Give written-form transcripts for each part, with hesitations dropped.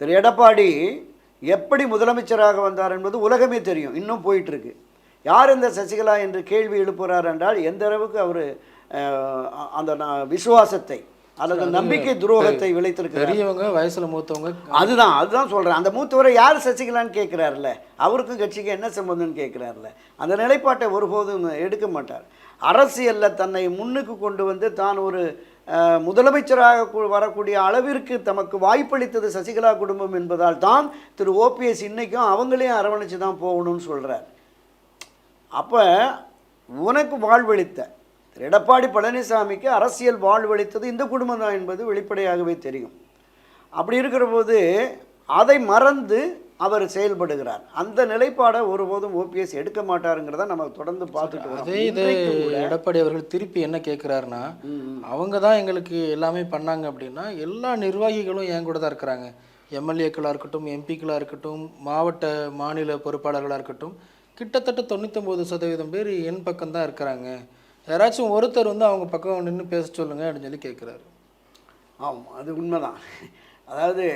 திரு எடப்பாடி எப்படி முதலமைச்சராக வந்தார் என்பது உலகமே தெரியும். இன்னும் போயிட்டுருக்கு. யார் இந்த சசிகலா என்று கேள்வி எழுப்புகிறார் என்றால் எந்த அளவுக்கு அவர் அந்த விசுவாசத்தை அல்லது நம்பிக்கை துரோகத்தை விளைத்திருக்கிறார். பெரியவங்க, வயசுல மூத்தவங்க. அதுதான் சொல்கிறேன். அந்த மூத்தவரை யார் சசிகலான்னு கேட்குறாருல்ல, அவருக்கும் கட்சிக்கு என்ன சம்பந்தம்னு கேட்குறாருல்ல. அந்த நிலைப்பாட்டை ஒருபோதும் எடுக்க மாட்டார். அரசியலில் தன்னை முன்னுக்கு கொண்டு வந்து தான் ஒரு முதலமைச்சராக வரக்கூடிய அளவிற்கு தமக்கு வாய்ப்பளித்தது சசிகலா குடும்பம் என்பதால் தான் திரு ஓபிஎஸ் இன்னைக்கும் அவங்களையும் அரவணைச்சு தான் போகணும்னு சொல்கிறார். அப்போ உனக்கு வாழ்வளித்த திரு எடப்பாடி பழனிசாமிக்கு அரசியல் வாழ்வளித்தது இந்த குடும்பம் தான் என்பது வெளிப்படையாகவே தெரியும். அப்படி இருக்கிற போது அதை மறந்து அவர் செயல்படுகிறார். அந்த நிலைப்பாடை ஒருபோதும் ஓபிஎஸ் எடுக்க மாட்டாருங்கிறத நம்ம தொடர்ந்து பார்த்துட்டு வரோம். அதே இது எடப்பாடி அவர்கள் திருப்பி என்ன கேட்குறாருன்னா, அவங்க தான் எங்களுக்கு எல்லாமே பண்ணாங்க அப்படின்னா எல்லா நிர்வாகிகளும் என் கூட தான் இருக்கிறாங்க. எம்எல்ஏக்களாக இருக்கட்டும், எம்பிக்களாக இருக்கட்டும், மாவட்ட மாநில பொறுப்பாளர்களாக இருக்கட்டும், கிட்டத்தட்ட 99% பேர் என் பக்கம் தான் இருக்கிறாங்க. யாராச்சும் ஒருத்தர் வந்து அவங்க பக்கம் நின்று பேச சொல்லுங்க அப்படின்னு சொல்லி கேட்குறாரு. ஆமாம், அது உண்மைதான். அதாவது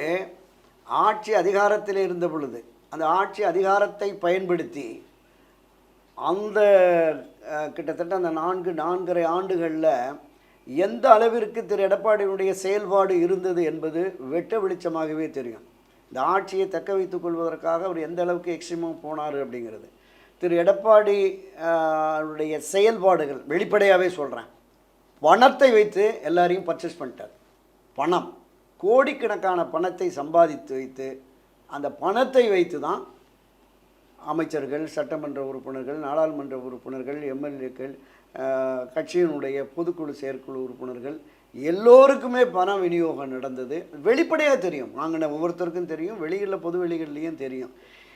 ஆட்சி அதிகாரத்தில் இருந்த பொழுது அந்த ஆட்சி அதிகாரத்தை பயன்படுத்தி அந்த கிட்டத்தட்ட அந்த 4.5 ஆண்டுகளில் எந்த அளவிற்கு திரு எடப்பாடியினுடைய செயல்பாடு இருந்தது என்பது வெட்ட வெளிச்சமாகவே தெரியும். இந்த ஆட்சியை தக்க வைத்துக் கொள்வதற்காக அவர் எந்த அளவுக்கு எக்ஸ்ட்ரீமாக போனார் அப்படிங்கிறது திரு எடப்பாடி உடைய செயல்பாடுகள் வெளிப்படையாகவே சொல்கிறேன். பணத்தை வைத்து எல்லாரையும் பர்ச்சேஸ் பண்ணிட்டார். பணம், கோடிக்கணக்கான பணத்தை சம்பாதித்து வைத்து அந்த பணத்தை வைத்து தான் அமைச்சர்கள், சட்டமன்ற உறுப்பினர்கள், நாடாளுமன்ற உறுப்பினர்கள், எம்எல்ஏக்கள், கட்சியினுடைய பொதுக்குழு செயற்குழு உறுப்பினர்கள் எல்லோருக்குமே பண விநியோகம் நடந்தது. வெளிப்படையாக தெரியும். வாங்கின ஒவ்வொருத்தருக்கும் தெரியும். வெளியில் பொது வெளிகள்லேயும் தெரியும்.